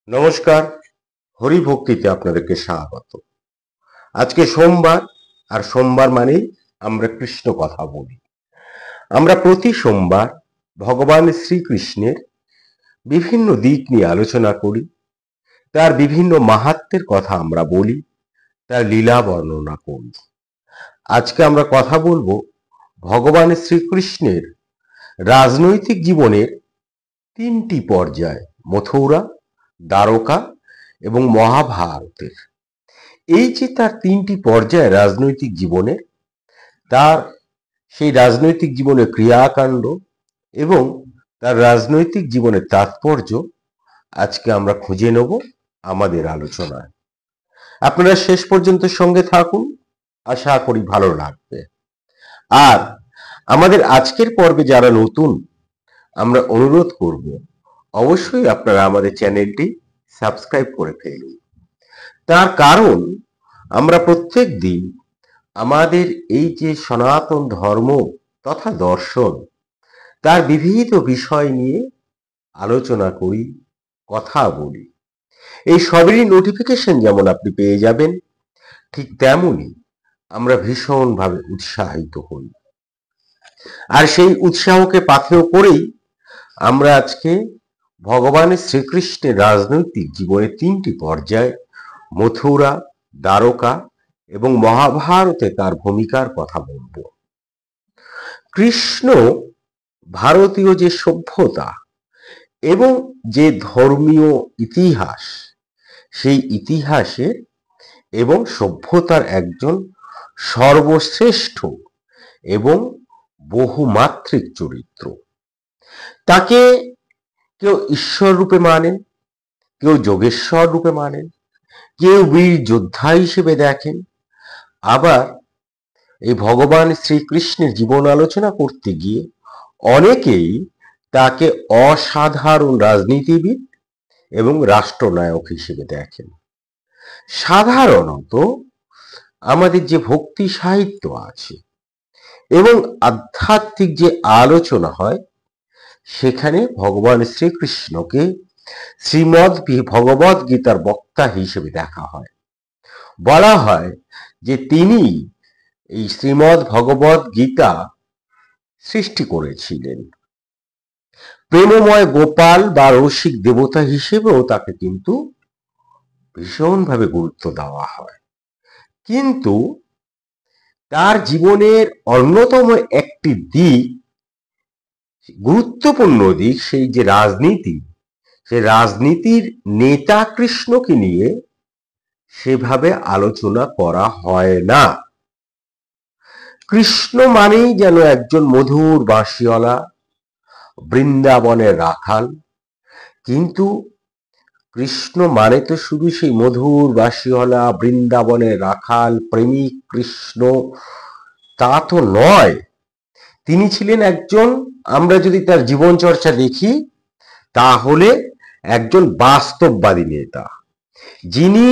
নমস্কার, হরিভক্তিতে আপনাদেরকে স্বাগত। আজকে সোমবার, আর সোমবার মানেই আমরা কৃষ্ণ কথা বলি। আমরা প্রতি সোমবার ভগবান শ্রীকৃষ্ণের বিভিন্ন দিক নিয়ে আলোচনা করি, তার বিভিন্ন মাহাত্ম্যের কথা আমরা বলি, তার লীলা বর্ণনা করি। আজকে আমরা কথা বলবো ভগবান শ্রীকৃষ্ণের রাজনৈতিক জীবনের তিনটি পর্যায়, মথুরা, দ্বারকা এবং মহাভারতের। এই যে তার তিনটি পর্যায় রাজনৈতিক জীবনের, তার সেই রাজনৈতিক জীবনের ক্রিয়াকাণ্ড এবং তার রাজনৈতিক জীবনের তাৎপর্য আজকে আমরা খুঁজে নেব আমাদের আলোচনায়। আপনারা শেষ পর্যন্ত সঙ্গে থাকুন, আশা করি ভালো লাগবে। আর আমাদের আজকের পর্বে যারা নতুন, আমরা অনুরোধ করব অবশ্যই আপনারা আমাদের চ্যানেলটি সাবস্ক্রাইব করে ফেলুন। তার কারণ আমরা প্রত্যেক দিন আমাদের এই যে সনাতন ধর্ম তথা দর্শন, তার বিবিধ বিষয় নিয়ে আলোচনা করি, কথা বলি। এই সবেরই নোটিফিকেশন যেমন আপনি পেয়ে যাবেন, ঠিক তেমনই আমরা ভীষণভাবে উৎসাহিত হই। আর সেই উৎসাহকে পাথেয় করেই আমরা আজকে ভগবান শ্রীকৃষ্ণের রাজনৈতিক জীবনের তিনটি পর্যায়, মথুরা, দ্বারকা এবং মহাভারতে তার ভূমিকার কথা বলব। কৃষ্ণ ভারতীয় যে সভ্যতা এবং যে ধর্মীয় ইতিহাস, সেই ইতিহাসের এবং সভ্যতার একজন সর্বশ্রেষ্ঠ এবং বহুমাত্রিক চরিত্র। তাকে কেউ ঈশ্বর রূপে মানেন, কেউ যোগেশ্বর রূপে মানেন, কেউ বীর যোদ্ধা হিসেবে দেখেন। আবার এই ভগবান শ্রীকৃষ্ণের জীবন আলোচনা করতে গিয়ে অনেকেই তাকে অসাধারণ রাজনীতিবিদ এবং রাষ্ট্রনায়ক হিসেবে দেখেন। সাধারণত আমাদের যে ভক্তি সাহিত্য আছে এবং আধ্যাত্মিক যে আলোচনা হয়, সেখানে ভগবান শ্রীকৃষ্ণকে শ্রীমদ্ ভগবদ গীতার বক্তা হিসেবে দেখা হয়। বলা হয় যে তিনি এই শ্রীমদ্ ভগবদ গীতা সৃষ্টি করেছিলেন। প্রেমময় গোপাল বা রসিক দেবতা হিসেবেও তাকে কিন্তু ভীষণভাবে গুরুত্ব দেওয়া হয়। কিন্তু তার জীবনের অন্যতম একটি দিক, গুরুত্বপূর্ণ দিক, সেই যে রাজনীতি, সে রাজনীতির নেতা কৃষ্ণকে নিয়ে সেভাবে আলোচনা করা হয় না। কৃষ্ণ মানেই যেন একজন মধুর বাঁশিওয়ালা, বৃন্দাবনের রাখাল। কিন্তু কৃষ্ণ মানে তো শুধু সেই মধুর বাঁশিওয়ালা, বৃন্দাবনের রাখাল, প্রেমিক কৃষ্ণ তা তো নয়। তিনি ছিলেন একজন, আমরা যদি তার জীবন চর্চা দেখি, তাহলে একজন বাস্তববাদী নেতা, যিনি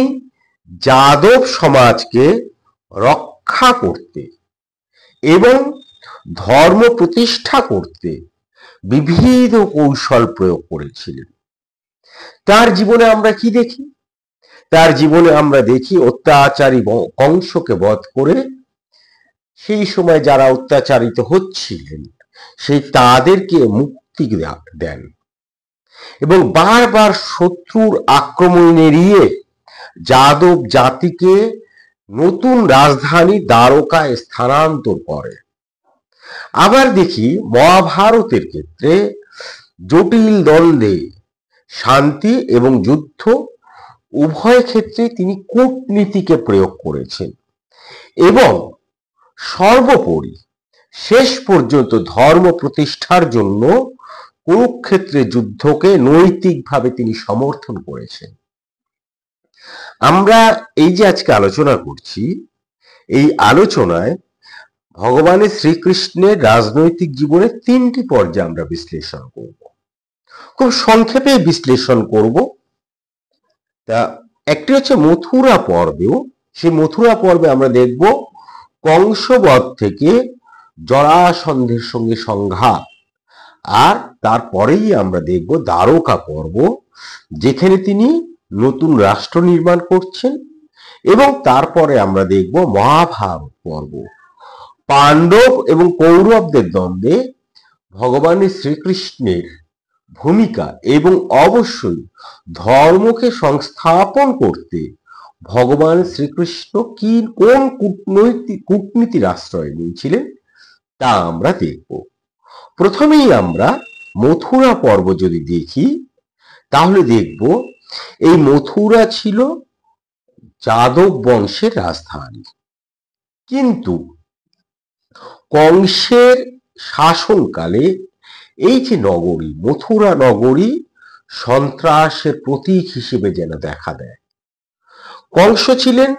যাদব সমাজকে রক্ষা করতে এবং ধর্ম প্রতিষ্ঠা করতে বিবিধ কৌশল প্রয়োগ করেছিলেন। তার জীবনে আমরা কি দেখি? তার জীবনে আমরা দেখি অত্যাচারী কংসকে বধ করে সেই সময় যারা অত্যাচারিত হচ্ছিলেন, সেই তাদেরকে মুক্তি দেন এবং বারবার শত্রুর আক্রমণ এড়িয়ে যাদব জাতিকে নতুন রাজধানী দ্বারকায় স্থানান্তর করে। আবার দেখি মহাভারতের ক্ষেত্রে জটিল দ্বন্দ্বে শান্তি এবং যুদ্ধ উভয় ক্ষেত্রে তিনি কূটনীতিকে প্রয়োগ করেছেন এবং সর্বোপরি শেষ পর্যন্ত ধর্ম প্রতিষ্ঠার জন্য কুরুক্ষেত্রে যুদ্ধকে নৈতিকভাবে তিনি সমর্থন করেছেন। আমরা এই যে আজকে আলোচনা করছি, এই আলোচনায় ভগবানের শ্রীকৃষ্ণের রাজনৈতিক জীবনের তিনটি পর্যায়ে আমরা বিশ্লেষণ করব। খুব সংক্ষেপে বিশ্লেষণ করব। তা একটি হচ্ছে মথুরা পর্বেও, সেই মথুরা পর্বে আমরা দেখব কংসবধ থেকে জরাসন্ধের সঙ্গে সংঘাত। আর তারপরেই আমরা দেখব দ্বারকা পর্ব, যেখানে তিনি নতুন রাষ্ট্র নির্মাণ করছেন। এবং তারপরে আমরা দেখব মহাভারত পর্ব, পাণ্ডব এবং কৌরবদের দ্বন্দ্বে ভগবান শ্রীকৃষ্ণের ভূমিকা এবং অবশ্যই ধর্মকে সংস্থাপন করতে ভগবান শ্রীকৃষ্ণ কোন কূটনীতির আশ্রয় নিয়েছিলেন তা আমরা দেখব। প্রথমেই আমরা মথুরা পর্ব যদি দেখি তাহলে দেখব এই মথুরা ছিল যাদব বংশের রাজধানী, কিন্তু কংসের শাসনকালে এই যে নগরী মথুরা নগরী সন্ত্রাসের প্রতীক হিসেবে যেন দেখা দেয়। কংস ছিলেন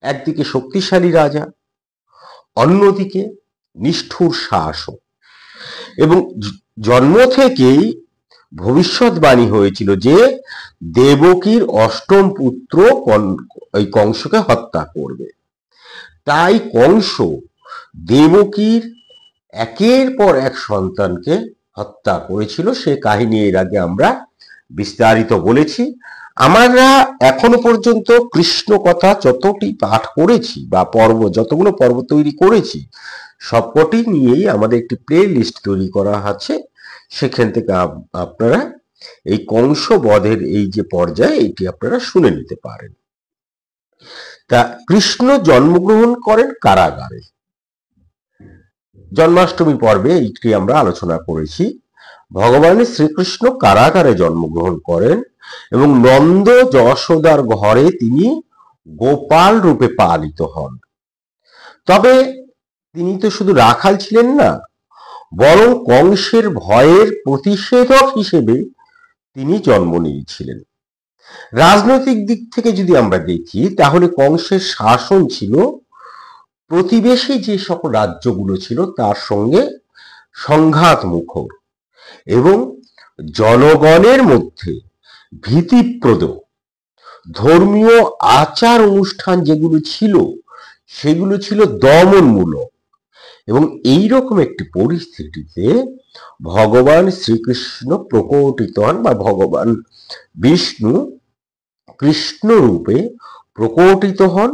একদিকে শক্তিশালী রাজা, অন্যদিকে নিষ্ঠুর শাসক, এবং জন্ম থেকেই ভবিষ্যৎবাণী হয়েছিল যে দেবকীর অষ্টম পুত্র এই কংসকে হত্যা করবে। তাই কংস দেবকীর একের পর এক সন্তানকে হত্যা করেছিল। সে কাহিনী এর আগে আমরা বিস্তারিত বলেছি। আমরা এখনো পর্যন্ত কৃষ্ণ কথা যতটি পাঠ করেছি বা যতগুলো পর্ব তৈরি করেছি সবকটি নিয়েই আমাদের একটি প্লে লিস্ট তৈরি করা আছে। সেখান থেকে আপনারা এই কংস বধের এই যে পর্যায়ে এটি আপনারা শুনে নিতে পারেন। তা কৃষ্ণ জন্মগ্রহণ করেন কারাগারে। জন্মাষ্টমী পর্বে এইটি আমরা আলোচনা করেছি। ভগবান শ্রীকৃষ্ণ কারাগারে জন্মগ্রহণ করেন এবং নন্দ যশোদার ঘরে তিনি গোপাল রূপে পালিত হন। তবে তিনি তো শুধু রাখাল ছিলেন না, বরং কংসের ভয়ের প্রতিষেধক হিসেবে তিনি জন্ম নিয়েছিলেন। রাজনৈতিক দিক থেকে যদি আমরা দেখি তাহলে কংসের শাসন ছিল প্রতিবেশী যে সকল রাজ্যগুলো ছিল তার সঙ্গে সংঘাত মুখর এবং জনগণের মধ্যে ভীতিপ্রদ ধর্মীয় আচার অনুষ্ঠান যেগুলো ছিল সেগুলো ছিল দমনমূলক। এবং এইরকম একটি পরিস্থিতিতে ভগবান শ্রীকৃষ্ণ প্রকটিত হন বা ভগবান বিষ্ণু কৃষ্ণ রূপে প্রকটিত হন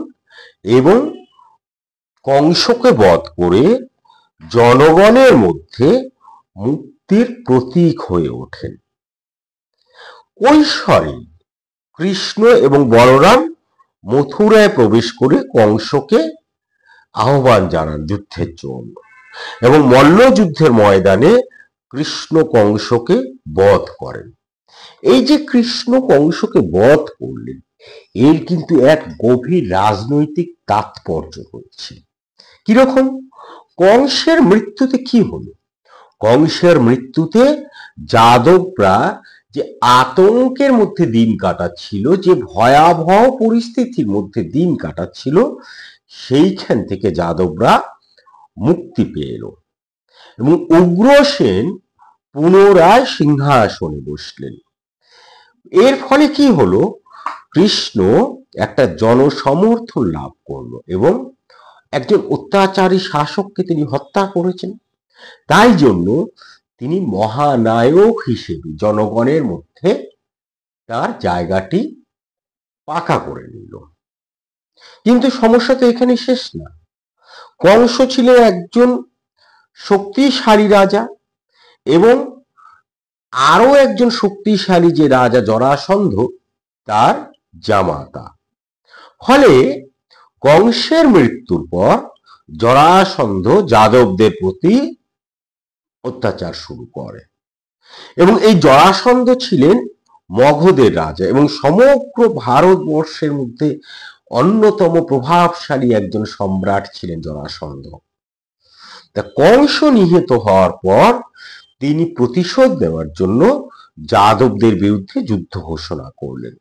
এবং কংসকে বধ করে জনগণের মধ্যে মুক্তির প্রতীক হয়ে ওঠেন। কৈশোরে কৃষ্ণ এবং বলরাম মথুরায় প্রবেশ করে কংসকে আহ্বান জানান যুদ্ধের জন্য, এবং মল্লযুদ্ধের ময়দানে কৃষ্ণ কংসকে বধ করেন। এই যে কৃষ্ণ কংসকে বধ করলেন এর কিন্তু এক গভীর রাজনৈতিক তাৎপর্য রয়েছে। কিরকম? কংসের মৃত্যুতে কি হলো? কংসের মৃত্যুতে যাদবরা যে আতঙ্কের মধ্যে দিন কাটাচ্ছিল, যে ভয়াবহ পরিস্থিতির মধ্যে দিন কাটাচ্ছিল, সেইখান থেকে যাদবরা মুক্তি পেল এবং উগ্রসেন পুনরায় সিংহাসনে বসলেন। এর ফলে কি হলো? কৃষ্ণ একটা জনসমর্থন লাভ করলো এবং একজন অত্যাচারী শাসককে তিনি হত্যা করেছেন। তাই জন্য তিনি মহানায়ক হিসেবে জনগণের মধ্যে তার জায়গাটি পাকা করে নিল। কিন্তু সমস্যা তো এখানে শেষ না। কংস ছিলেন একজন শক্তিশালী রাজা এবং আরো একজন শক্তিশালী যে রাজা জরাসন্ধ তার জামাতা। ফলে কংসের মৃত্যুর পর জরাসন্ধ যাদবদের প্রতি অত্যাচার শুরু করে এবং এই জরাসন্ধ ছিলেন মগধের রাজা এবং সমগ্র ভারতবর্ষের মধ্যে অন্যতম প্রভাবশালী একজন সম্রাট ছিলেন জরাসন্ধ। তা কংস নিহত হওয়ার পর তিনি প্রতিশোধ নেওয়ার জন্য যাদবদের বিরুদ্ধে যুদ্ধ ঘোষণা করলেন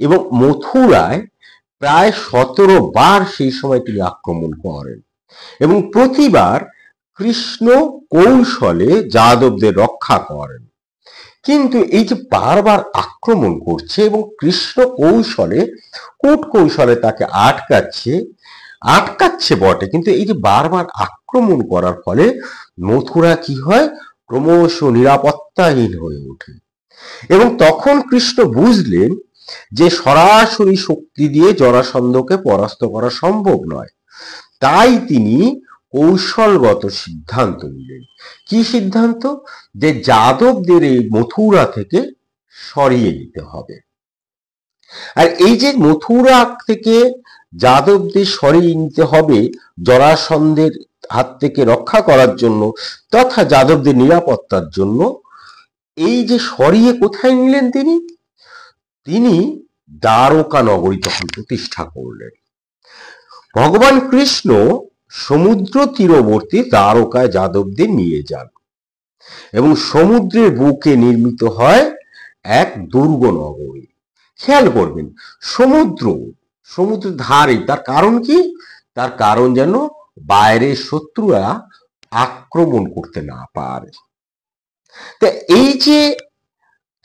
এবং মথুরায় প্রায় 17 বার সেই সময় তিনি আক্রমণ করেন এবং প্রতিবার কৃষ্ণ কৌশলে যাদবদের রক্ষা করেন। কিন্তু এই যে বারবার আক্রমণ করছে এবং কৃষ্ণ কূটকৌশলে তাকে আটকাচ্ছে বটে, কিন্তু এই যে বারবার আক্রমণ করার ফলে মথুরা কি হয়? ক্রমশ নিরাপত্তাহীন হয়ে ওঠে এবং তখন কৃষ্ণ বুঝলেন যে সরাসরি শক্তি দিয়ে জরাসন্ধকে পরাস্ত করা সম্ভব নয়। তাই তিনি কৌশলগত সিদ্ধান্ত নিলেন। কি সিদ্ধান্ত? যে যাদবদের এই মথুরা থেকে সরিয়ে দিতে হবে। আর এই যে মথুরা থেকে যাদবদের সরিয়ে নিতে হবে জরাসন্ধের হাত থেকে রক্ষা করার জন্য তথা যাদবদের নিরাপত্তার জন্য, এই যে সরিয়ে কোথায় নিলেন তিনি? তিনি দ্বারকা নগরী তখন প্রতিষ্ঠা করলেন। ভগবান কৃষ্ণ সমুদ্র তীরবর্তী দ্বারকায় যাদবদের নিয়ে যান এবং সমুদ্রের বুকে নির্মিত হয় এক দুর্গ নগরী। খেয়াল করবেন, সমুদ্রের ধারে। তার কারণ কি? তার কারণ যেন বাইরের শত্রুরা আক্রমণ করতে না পারে। তা এই যে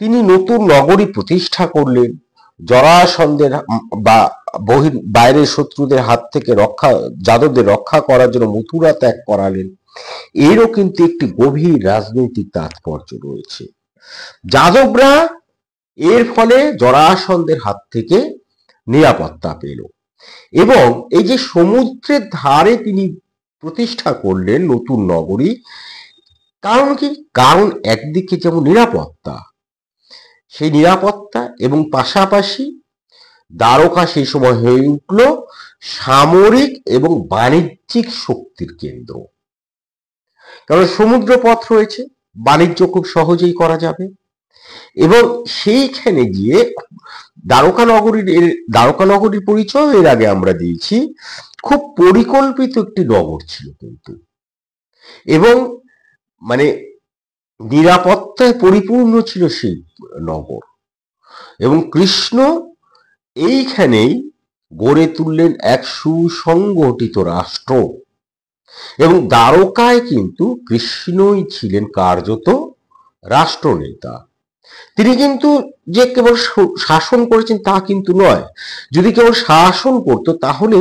তিনি নতুন নগরী প্রতিষ্ঠা করলেন, জরাসন্ধের বা বাইরের শত্রুদের হাত থেকে যাদবদের রক্ষা করার জন্য মথুরা ত্যাগ করালেন, এরও কিন্তু একটি গভীর রাজনৈতিক তাৎপর্য রয়েছে। যাদবরা এর ফলে জরাসন্ধের হাত থেকে নিরাপত্তা পেল এবং এই যে সমুদ্রের ধারে তিনি প্রতিষ্ঠা করলেন নতুন নগরী, কারণ কি? কারণ একদিকে যেমন নিরাপত্তা, সেই নিরাপত্তা এবং পাশাপাশি দ্বারকা সেই সময় হয়ে উঠল সামরিক এবং বাণিজ্যিক শক্তির কেন্দ্র। কারণ সমুদ্র পথ রয়েছে, বাণিজ্য খুব সহজেই করা যাবে। এবং সেইখানে গিয়ে দ্বারকা নগরীর পরিচয় এর আগে আমরা দিয়েছি, খুব পরিকল্পিত একটি নগর ছিল কিন্তু, এবং মানে নিরাপত্তায় পরিপূর্ণ ছিল সেই নগর। এবং কৃষ্ণ এইখানেই গড়ে তুললেন এক সুসংগঠিত রাষ্ট্র। এবং দ্বারকায় কিন্তু কৃষ্ণই ছিলেন কার্যত রাষ্ট্রনেতা। তিনি কিন্তু যে কেবল শাসন করেছেন তা কিন্তু নয়। যদি কেবল শাসন করতো তাহলে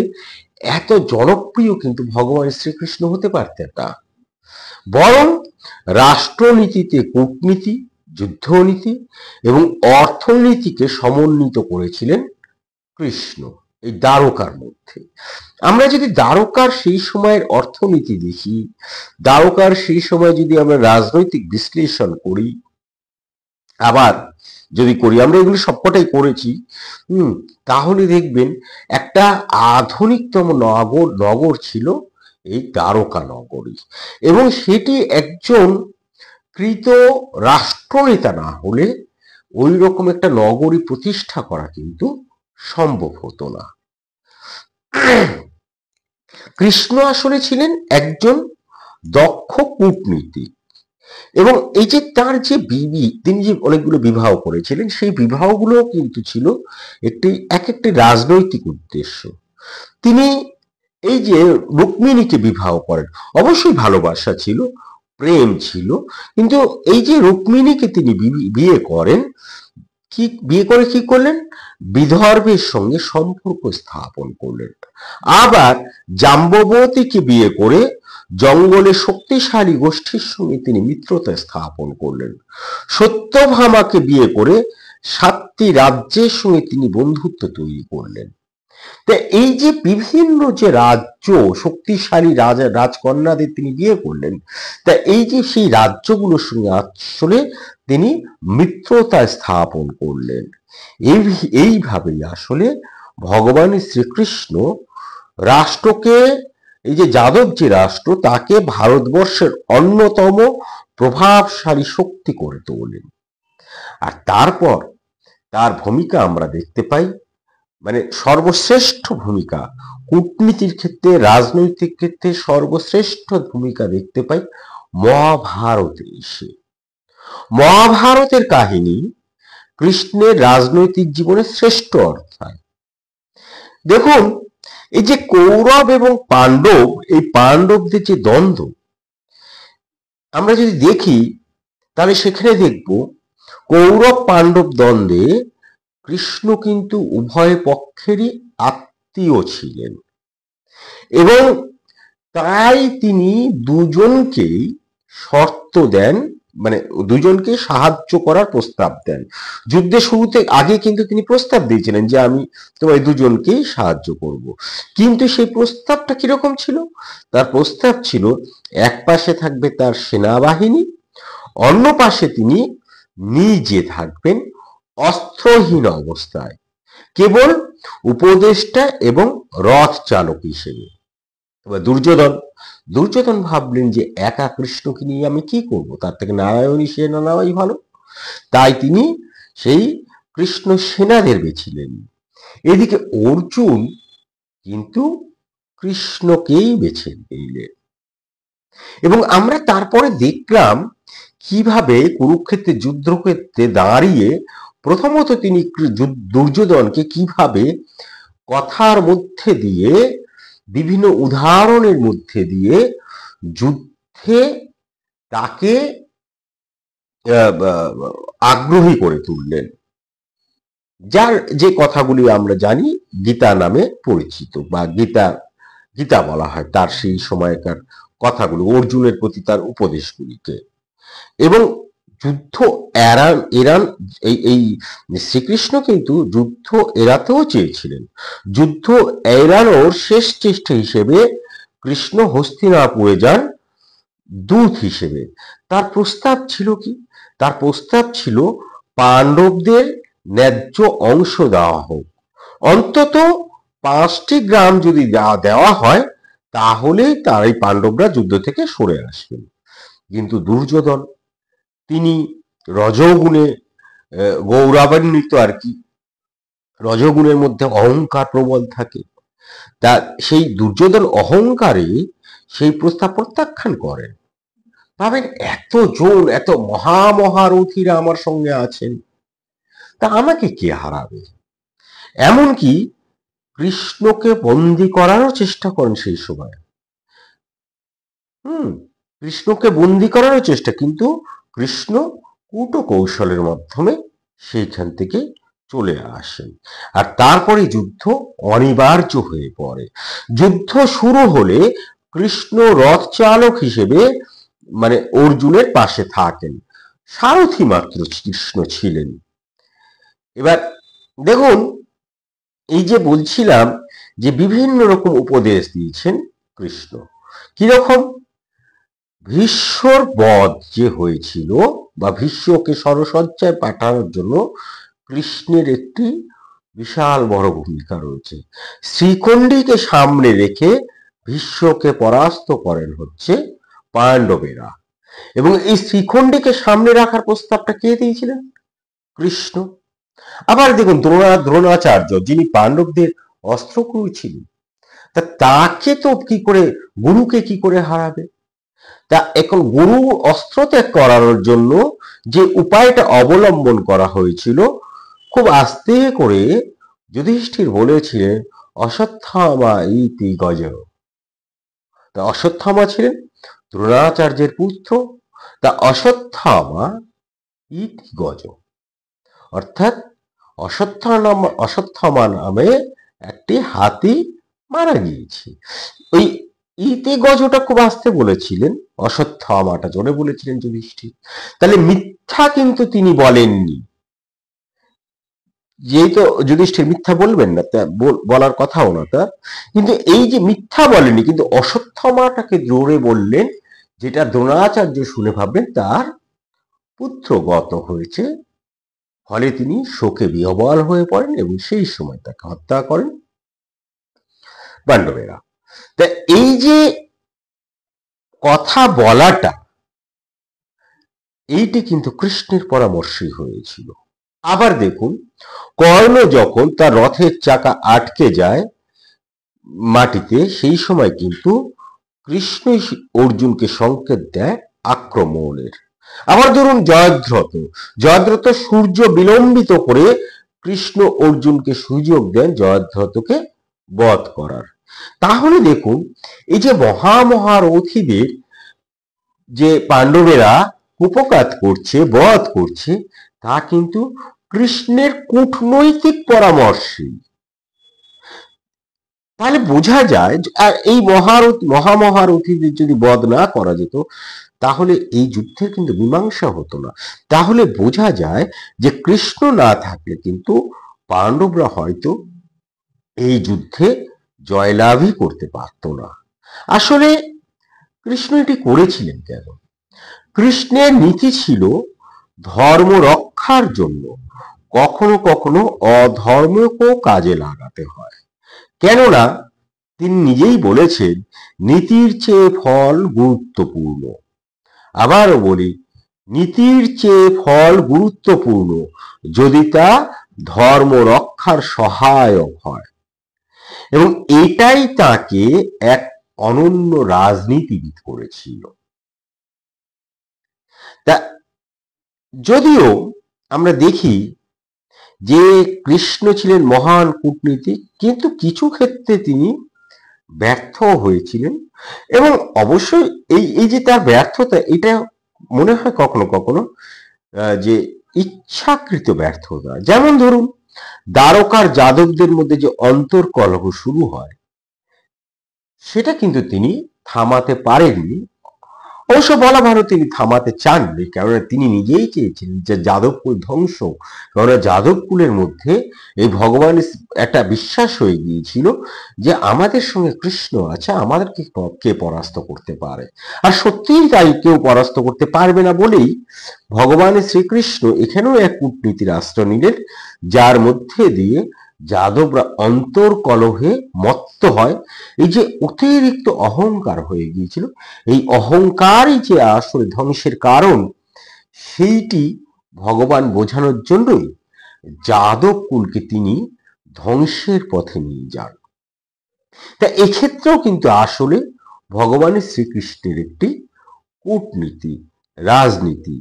এত জনপ্রিয় কিন্তু ভগবান শ্রীকৃষ্ণ হতে পারতেন না। বরং রাষ্ট্রনীতিতে কূটনীতি, যুদ্ধনীতি এবং অর্থনীতিকে সমন্বিত করেছিলেন কৃষ্ণ এই দ্বারকার মধ্যে। আমরা যদি দ্বারকার সেই সময়ের অর্থনীতি দেখি, দ্বারকার সেই সময় যদি আমরা রাজনৈতিক বিশ্লেষণ করি, আবার যদি করি, আমরা এগুলো সবকটাই করেছি, তাহলে দেখবেন একটা আধুনিকতম নগর ছিল এই দ্বারকা নগরী। এবং সেটি একজন কৃত রাষ্ট্রনেতা না হলে ওই রকম একটা নগরী প্রতিষ্ঠা করা কিন্তু সম্ভব হতো না। কৃষ্ণ আসলে ছিলেন একজন দক্ষ কূটনীতিক। এবং এই যে তার যে তিনি যে অনেকগুলো বিবাহ করেছিলেন, সেই বিবাহগুলো কিন্তু ছিল এক একটি রাজনৈতিক উদ্দেশ্য। তিনি এই যে রুক্মিণীকে বিবাহ করেন, অবশ্যই ভালোবাসা ছিল, প্রেম ছিল, কিন্তু এই যে রুক্মিণীকে তিনি বিয়ে করেন, বিয়ে করে কি করলেন? বিদর্ভের সঙ্গে সম্পর্ক স্থাপন করলেন। আবার জাম্ববতীকে বিয়ে করে জঙ্গলে শক্তিশালী গোষ্ঠীর সঙ্গে তিনি মিত্রতা স্থাপন করলেন। সত্যভামাকে বিয়ে করে 7টি রাজ্যের সঙ্গে তিনি বন্ধুত্ব তৈরি করলেন। তা এই যে বিভিন্ন যে রাজ্য, শক্তিশালী রাজকন্যাদের তিনি বিয়ে করলেন, তা এই যে সেই রাজ্যগুলোর সঙ্গে আসলে তিনি মিত্রতা স্থাপন করলেন। এইভাবেই আসলে ভগবান শ্রীকৃষ্ণ রাষ্ট্রকে, এই যে যাদব যে রাষ্ট্র, তাকে ভারতবর্ষের অন্যতম প্রভাবশালী শক্তি করে তোলেন। আর তারপর তার ভূমিকা আমরা দেখতে পাই, মানে সর্বশ্রেষ্ঠ ভূমিকা কূটনীতির ক্ষেত্রে, রাজনৈতিক ক্ষেত্রে সর্বশ্রেষ্ঠ ভূমিকা দেখতে পাই মহাভারতে এসে। মহাভারতের কাহিনী কৃষ্ণের রাজনৈতিক জীবনের শ্রেষ্ঠ অধ্যায়। দেখুন, এই যে কৌরব এবং পাণ্ডব, এই পাণ্ডবদের যে দ্বন্দ্ব আমরা যদি দেখি, তাহলে সেখানে দেখব কৌরব পাণ্ডব দ্বন্দ্বে কৃষ্ণ কিন্তু উভয় পক্ষেরই আত্মীয় ছিলেন এবং তাই তিনি দুজনকেই শর্ত দেন মানে দুজনকে সাহায্য করার প্রস্তাব দেন। যুদ্ধের শুরুতে আগে কিন্তু তিনি প্রস্তাব দিয়েছিলেন যে আমি তোমার দুজনকেই সাহায্য করব, কিন্তু সেই প্রস্তাবটা কিরকম ছিল? তার প্রস্তাব ছিল এক পাশে থাকবে তার সেনাবাহিনী, অন্য পাশে তিনি নিজে থাকবেন অস্ত্রহীন অবস্থায়, কেবল উপদেষ্টা এবং রথ চালক হিসেবে। এবার দুর্যোধন ভাবলেন যে একা কৃষ্ণকে নিয়ে আমি কি করব, তার থেকে নারায়ণী সেনা নেওয়াই ভালো। তাই তিনি সেই কৃষ্ণ সেনাদের বেছিলেন। এদিকে অর্জুন কিন্তু কৃষ্ণকেই বেছে নিলেন। এবং আমরা তারপরে দেখলাম কিভাবে কুরুক্ষেত্রের যুদ্ধক্ষেত্রে দাঁড়িয়ে প্রথমত তিনি দুর্যোধনকে কিভাবে কথার মধ্যে দিয়ে, বিভিন্ন উদাহরণের মধ্যে দিয়ে যুদ্ধে তাকে আগ্রহী করে তুললেন, যার যে কথাগুলি আমরা জানি গীতা নামে পরিচিত, বা গীতা বলা হয় তার সেই সময়কার কথাগুলো, অর্জুনের প্রতি তার উপদেশগুলিকে। এবং যুদ্ধ এরান এই শ্রীকৃষ্ণ কিন্তু যুদ্ধ এড়াতেও চেয়েছিলেন। যুদ্ধ এড়ানোর শেষ চেষ্টা হিসেবে কৃষ্ণ হস্তিনাপুরে যান দূত হিসেবে। তার প্রস্তাব ছিল কি? তার প্রস্তাব ছিল পাণ্ডবদের ন্যায্য অংশ দেওয়া হোক, অন্তত 5টি গ্রাম যদি দেওয়া হয় তাহলে তার এই পাণ্ডবরা যুদ্ধ থেকে সরে আসবেন। কিন্তু দুর্যোধন তিনি রজোগুণে গৌরবান্বিত আর কি, রজোগুণের মধ্যে অহংকার প্রবল থাকে। তা সেই দুর্যোধন অহংকারে সেই প্রস্তাব প্রত্যাখ্যান করেন। ভাবেন এতজন, এত মহারথীরা আমার সঙ্গে আছেন, তা আমাকে কে হারাবে? এমনকি কৃষ্ণকে বন্দি করারও চেষ্টা করেন সেই সময়। কৃষ্ণকে বন্দি করারও চেষ্টা, কিন্তু কৃষ্ণ কূটকৌশলের মাধ্যমে সেইখান থেকে চলে আসেন। আর তারপরে যুদ্ধ অনিবার্য হয়ে পড়ে। যুদ্ধ শুরু হলে কৃষ্ণ রথ চালক হিসেবে মানে অর্জুনের পাশে থাকেন, সারথি মাত্র কৃষ্ণ ছিলেন। এবার দেখুন, এই যে বলছিলাম যে বিভিন্ন রকম উপদেশ দিয়েছেন কৃষ্ণ, কিরকম? ভীষ্মর বধ যে হয়েছিল, বা ভীষ্মকে সরসজ্জায় পাঠানোর জন্য কৃষ্ণের একটি বিশাল বড় ভূমিকা রয়েছে। শ্রীখণ্ডীকে সামনে রেখে ভীষ্মকে পরাস্ত করেন হচ্ছে পাণ্ডবেরা, এবং এই শ্রীখণ্ডীকে সামনে রাখার প্রস্তাবটা কে দিয়েছিলেন? কৃষ্ণ। আবার দেখুন দ্রোণাচার্য, যিনি পাণ্ডবদের অস্ত্রগুরু ছিলেন, তাকে তো কি করে, গুরুকে কি করে হারাবে? তা এখন গুরু অস্ত্র ত্যাগ করানোর জন্য যে উপায়টা অবলম্বন করা হয়েছিল, খুব আস্তে করে যুধিষ্ঠির বলেছিলেন অশ্বত্থামা ইতি গজ। তা অশ্বত্থামা ছিলেন দ্রোণাচার্যের পুত্র, তা অশ্বত্থামা ইতি গজ, অর্থাৎ অশ্বত্থামা নামে একটি হাতি মারা গিয়েছে। ওই ইতি গজটা খুব আস্তে বলেছিলেন, অশ্বত্থামাটা জোরে বলেছিলেন যুধিষ্ঠির। তাহলে মিথ্যা কিন্তু তিনি বলেননি, যেহেতু যুধিষ্ঠির মিথ্যা বলবেন না, তা বলার কথাও না তার, কিন্তু এই যে মিথ্যা বলেনি, কিন্তু অশ্বত্থামাটাকে জোরে বললেন, যেটা দ্রোণাচার্য শুনে ভাববেন তার পুত্র গত হয়েছে। ফলে তিনি শোকে বিহ্বল হয়ে পড়েন এবং সেই সময় তাকে হত্যা করেন পাণ্ডবেরা। তা এই যে কথা বলাটা, এইটি কিন্তু কৃষ্ণের পরামর্শই হয়েছিল। আবার দেখুন, কর্ণ যখন তার রথের চাকা আটকে যায় মাটিতে, সেই সময় কিন্তু কৃষ্ণ অর্জুনকে সংকেত দেয় আক্রমণের। আবার ধরুন জয়দ্রথ সূর্য বিলম্বিত করে কৃষ্ণ অর্জুনকে সুযোগ দেন জয়দ্রথকে বধ করার। তাহলে দেখুন, এই যে মহারথীদের যে পাণ্ডবেরা উপকাত করছে, বধ করছে, তা কিন্তু কৃষ্ণের কূটনৈতিক পরামর্শে। তাহলে বোঝা যায়, আর এই মহারথীদের যদি বধ না করা যেত, তাহলে এই যুদ্ধের কিন্তু মীমাংসা হতো না। তাহলে বোঝা যায় যে কৃষ্ণ না থাকলে কিন্তু পাণ্ডবরা হয়তো এই যুদ্ধে জয়লাভই করতে পারত না। আসলে কৃষ্ণ এটি করেছিলেন কেন? কৃষ্ণের নীতি ছিল ধর্ম রক্ষার জন্য কখনো কখনো অধর্মকেও কাজে লাগাতে হয়। কেননা তিনি নিজেই বলেছেন, নীতির চেয়ে ফল গুরুত্বপূর্ণ। আবারও বলি, নীতির চেয়ে ফল গুরুত্বপূর্ণ যদি তা ধর্ম রক্ষার সহায়ক হয়। এবং এটাই তাকে এক অনন্য রাজনীতিবিদ করেছিল। তা যদিও আমরা দেখি যে কৃষ্ণ ছিলেন মহান কূটনীতিক, কিন্তু কিছু ক্ষেত্রে তিনি ব্যর্থ হয়েছিলেন। এবং অবশ্যই এই যে তার ব্যর্থতা, এটা মনে হয় কখনো কখনো যে ইচ্ছাকৃত ব্যর্থতা। যেমন ধরুন, দ্বারকার যাদবদের মধ্যে যে অন্তর্কলহ শুরু হয়, সেটা কিন্তু তিনি থামাতে পারেননি। অবশ্য বলা ভালো, তিনি থামাতে চাননি, কেননা তিনি নিজেই চেয়েছিলেন যে যাদবকুল ধ্বংস। কেননা যাদবকুলের মধ্যে এই ভগবানের একটা বিশ্বাস হয়ে গিয়েছিল যে আমাদের সঙ্গে কৃষ্ণ আছে, আমাদেরকে কে পরাস্ত করতে পারে। আর সত্যিই তাই, কেউ পরাস্ত করতে পারবে না বলেই ভগবানের শ্রীকৃষ্ণ এখানেও এক কূটনীতির আশ্রয় নিলেন, যার মধ্যে দিয়ে যাদবরা অন্তর্কলহে মত্ত হয়। এই যে অতিরিক্ত অহংকার হয়ে গিয়েছিল, এই অহংকারই যে আসলে ধ্বংসের কারণ, সেইটি ভগবান বোঝানোর জন্যই যাদব কুলকে তিনি ধ্বংসের পথে নিয়ে যান। তা এক্ষেত্রেও কিন্তু আসলে ভগবানের শ্রীকৃষ্ণের একটি কূটনীতি, রাজনীতি।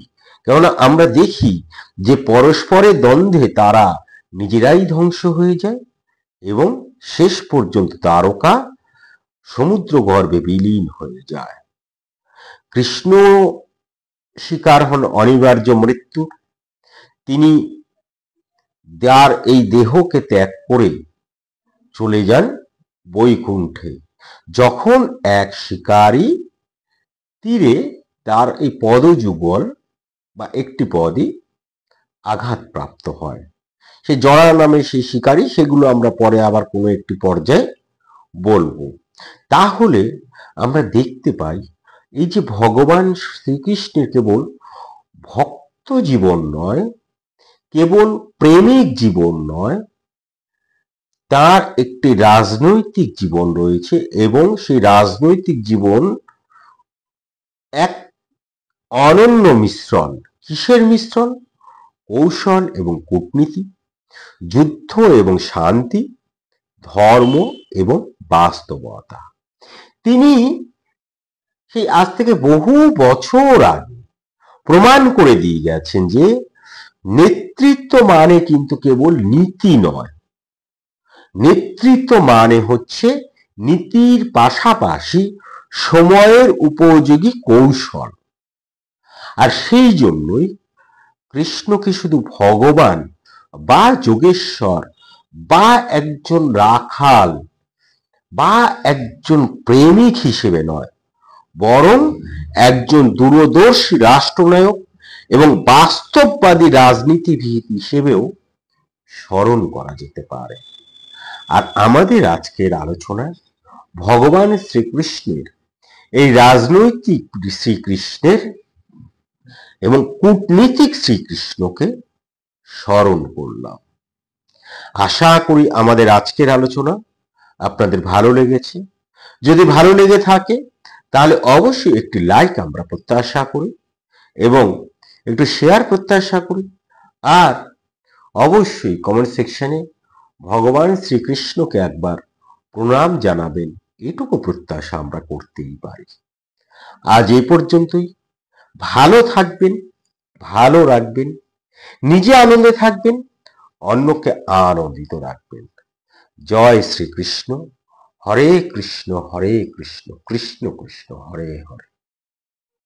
কেননা আমরা দেখি যে পরস্পরের দ্বন্দ্বে তারা নিজেরাই ধ্বংস হয়ে যায় এবং শেষ পর্যন্ত দ্বারকা সমুদ্র গর্ভে বিলীন হয়ে যায়। কৃষ্ণ শিকার হন অনিবার্য মৃত্যু। তিনি তার এই দেহকে ত্যাগ করে চলে যান বৈকুণ্ঠে, যখন এক শিকারী তীরে তার এই পদযুগল বা একটি পদই আঘাতপ্রাপ্ত হয়। সে জড়া নামে সেই শিকারী, সেগুলো আমরা পরে আবার কোনো একটি পর্যায়ে বলবো। তাহলে আমরা দেখতে পাই এই যে ভগবান শ্রীকৃষ্ণের কেবল ভক্ত জীবন নয়, কেবল প্রেমিক জীবন নয়, তার একটি রাজনৈতিক জীবন রয়েছে। এবং সেই রাজনৈতিক জীবন এক অনন্য মিশ্রণ। কিসের মিশ্রণ? কৌশল এবং কূটনীতি, যুদ্ধ এবং শান্তি, ধর্ম এবং বাস্তবতা। তিনি সেই আজ থেকে বহু বছর আগে প্রমাণ করে দিয়ে গেছেন যে নেতৃত্ব মানে কিন্তু কেবল নীতি নয়, নেতৃত্ব মানে হচ্ছে নীতির পাশাপাশি সময়ের উপযোগী কৌশল। আর সেই জন্যই কৃষ্ণকে শুধু ভগবান বা যোগেশ্বর বা একজন রাখাল বা একজন প্রেমিক হিসেবে নয়, বরং একজন দূরদর্শী রাষ্ট্রনায়ক এবং বাস্তববাদী রাজনীতিবিদ হিসেবেও স্মরণ করা যেতে পারে। আর আমাদের আজকের আলোচনায় ভগবান শ্রীকৃষ্ণের এই রাজনৈতিক শ্রীকৃষ্ণের এবং কূটনীতিক শ্রীকৃষ্ণকে স্মরণ করলাম। আশা করি আমাদের আজকের আলোচনা আপনাদের ভালো লেগেছে। যদি ভালো লেগে থাকে তাহলে অবশ্যই একটি লাইক আমরা প্রত্যাশা করি এবং একটু শেয়ার প্রত্যাশা করি। আর অবশ্যই কমেন্ট সেকশনে ভগবান শ্রীকৃষ্ণকে একবার প্রণাম জানাবেন, এটুকু প্রত্যাশা আমরা করতেই পারি। আজ এই পর্যন্তই। ভালো থাকবেন, ভালো রাখবেন, নিজে আনন্দে থাকবেন, অন্যকে আনন্দিত রাখবেন। জয় শ্রীকৃষ্ণ। হরে কৃষ্ণ কৃষ্ণ কৃষ্ণ হরে হরে।